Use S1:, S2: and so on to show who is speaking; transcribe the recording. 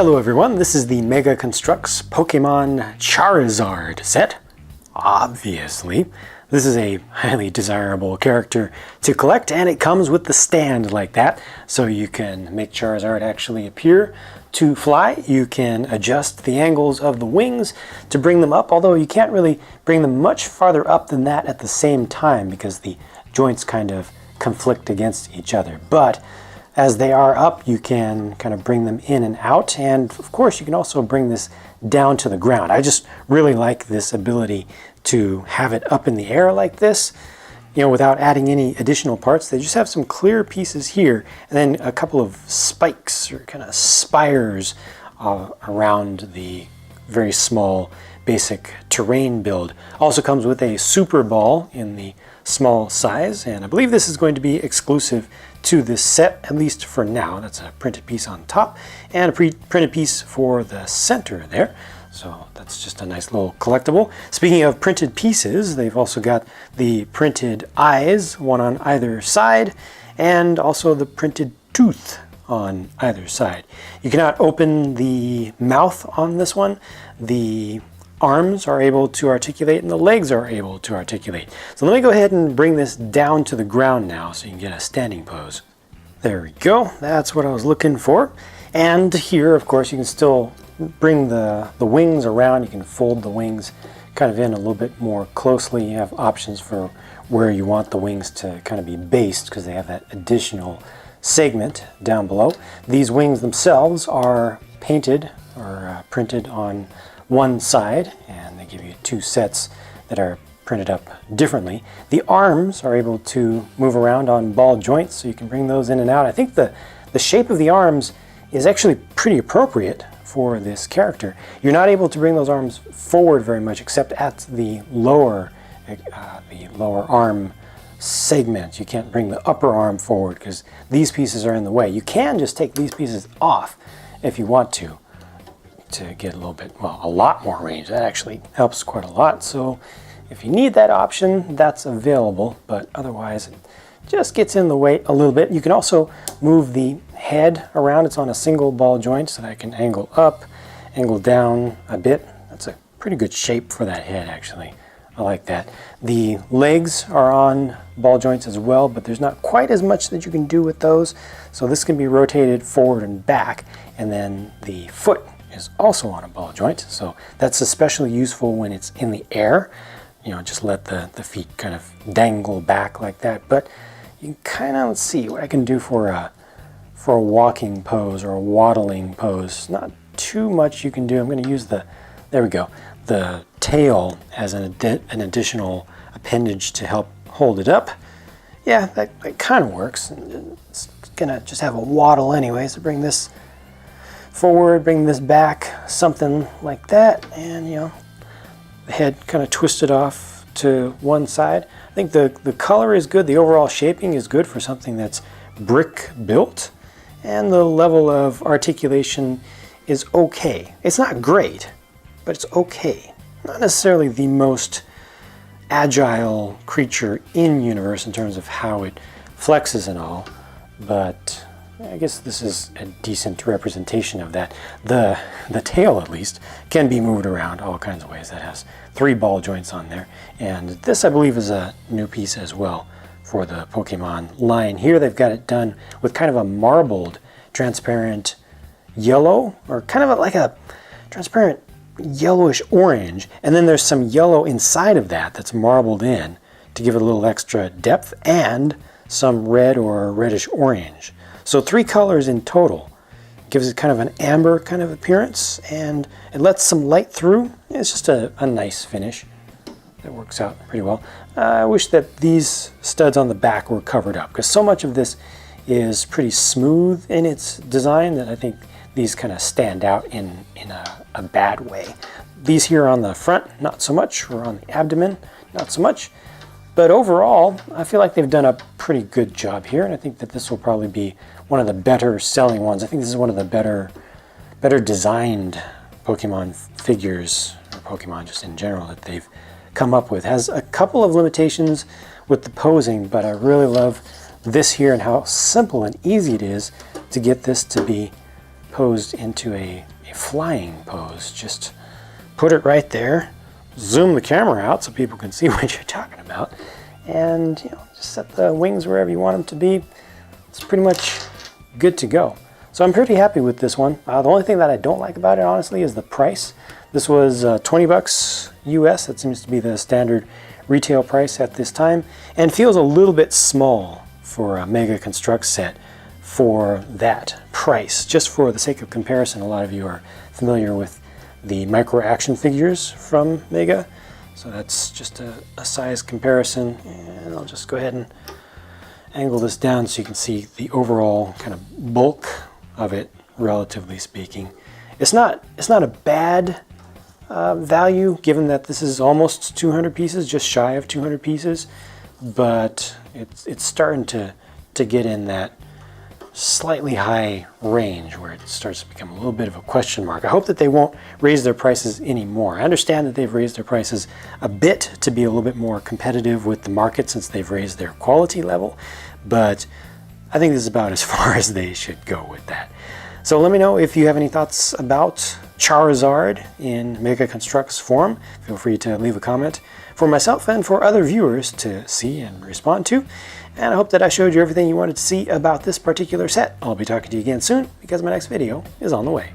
S1: Hello everyone, this is the Mega Construx Pokemon Charizard set. Obviously, this is a highly desirable character to collect, and it comes with the stand like that, so you can make Charizard actually appear to fly. You can adjust the angles of the wings to bring them up, although you can't really bring them much farther up than that at the same time because the joints kind of conflict against each other. But as they are up, you can kind of bring them in and out, and of course you can also bring this down to the ground. I just really like this ability to have it up in the air like this, you know, without adding any additional parts. They just have some clear pieces here, and then a couple of spikes or kind of spires around the very small basic terrain build. Also comes with a super ball in the small size, and I believe this is going to be exclusive to this set, at least for now. That's a printed piece on top and a pre-printed piece for the center there. So that's just a nice little collectible. Speaking of printed pieces, they've also got the printed eyes, one on either side, and also the printed tooth on either side. You cannot open the mouth on this one. The arms are able to articulate and the legs are able to articulate. So let me go ahead and bring this down to the ground now so you can get a standing pose. There we go, that's what I was looking for. And here, of course, you can still bring the wings around. You can fold the wings kind of in a little bit more closely. You have options for where you want the wings to kind of be based because they have that additional segment down below. These wings themselves are painted or printed on one side, and they give you two sets that are printed up differently. The arms are able to move around on ball joints, so you can bring those in and out. I think the shape of the arms is actually pretty appropriate for this character. You're not able to bring those arms forward very much except at the lower arm segment. You can't bring the upper arm forward because these pieces are in the way. You can just take these pieces off if you want to get a little bit, well, a lot more range. That actually helps quite a lot. So if you need that option, that's available, but otherwise it just gets in the way a little bit. You can also move the head around. It's on a single ball joint, so that I can angle up, angle down a bit. That's a pretty good shape for that head, actually. I like that. The legs are on ball joints as well, but there's not quite as much that you can do with those. So this can be rotated forward and back, and then the foot is also on a ball joint, so that's especially useful when it's in the air. You know, just let the feet kind of dangle back like that. But you can kind of, let's see what I can do for a walking pose or a waddling pose. Not too much you can do. I'm going to use there we go, the tail as an additional appendage to help hold it up. Yeah, that kind of works. It's gonna just have a waddle anyway, so bring this forward, bring this back, something like that, and you know, the head kind of twisted off to one side. I think the color is good, the overall shaping is good for something that's brick built, and the level of articulation is okay. It's not great, but it's okay. Not necessarily the most agile creature in universe in terms of how it flexes and all, but I guess this is a decent representation of that. The tail, at least, can be moved around all kinds of ways. That has 3 ball joints on there. And this, I believe, is a new piece as well for the Pokemon line. Here they've got it done with kind of a marbled, transparent yellow, or kind of like a transparent yellowish orange. And then there's some yellow inside of that that's marbled in to give it a little extra depth, and some red or reddish orange. So 3 colors in total. Gives it kind of an amber kind of appearance, and it lets some light through. It's just a nice finish. That works out pretty well. I wish that these studs on the back were covered up, because so much of this is pretty smooth in its design that I think these kind of stand out in a bad way. These here on the front, not so much, or on the abdomen, not so much. But overall, I feel like they've done a pretty good job here, and I think that this will probably be one of the better selling ones. I think this is one of the better designed Pokemon figures, or Pokemon just in general, that they've come up with. Has a couple of limitations with the posing, but I really love this here and how simple and easy it is to get this to be posed into a flying pose. Just put it right there, zoom the camera out so people can see what you're talking about, and just set the wings wherever you want them to be. It's pretty much good to go. So I'm pretty happy with this one. The only thing that I don't like about it, honestly, is the price. This was 20 bucks US. That seems to be the standard retail price at this time, and feels a little bit small for a Mega Construx set for that price. Just for the sake of comparison, a lot of you are familiar with the micro action figures from Mega, so that's just a size comparison. And I'll just go ahead and angle this down so you can see the overall kind of bulk of it, relatively speaking. It's not a bad value, given that this is almost 200 pieces, just shy of 200 pieces, but it's starting to get in that slightly high range where it starts to become a little bit of a question mark. I hope that they won't raise their prices anymore. I understand that they've raised their prices a bit to be a little bit more competitive with the market since they've raised their quality level, but I think this is about as far as they should go with that. So let me know if you have any thoughts about Charizard in Mega Construx form. Feel free to leave a comment for myself and for other viewers to see and respond to. And I hope that I showed you everything you wanted to see about this particular set. I'll be talking to you again soon because my next video is on the way.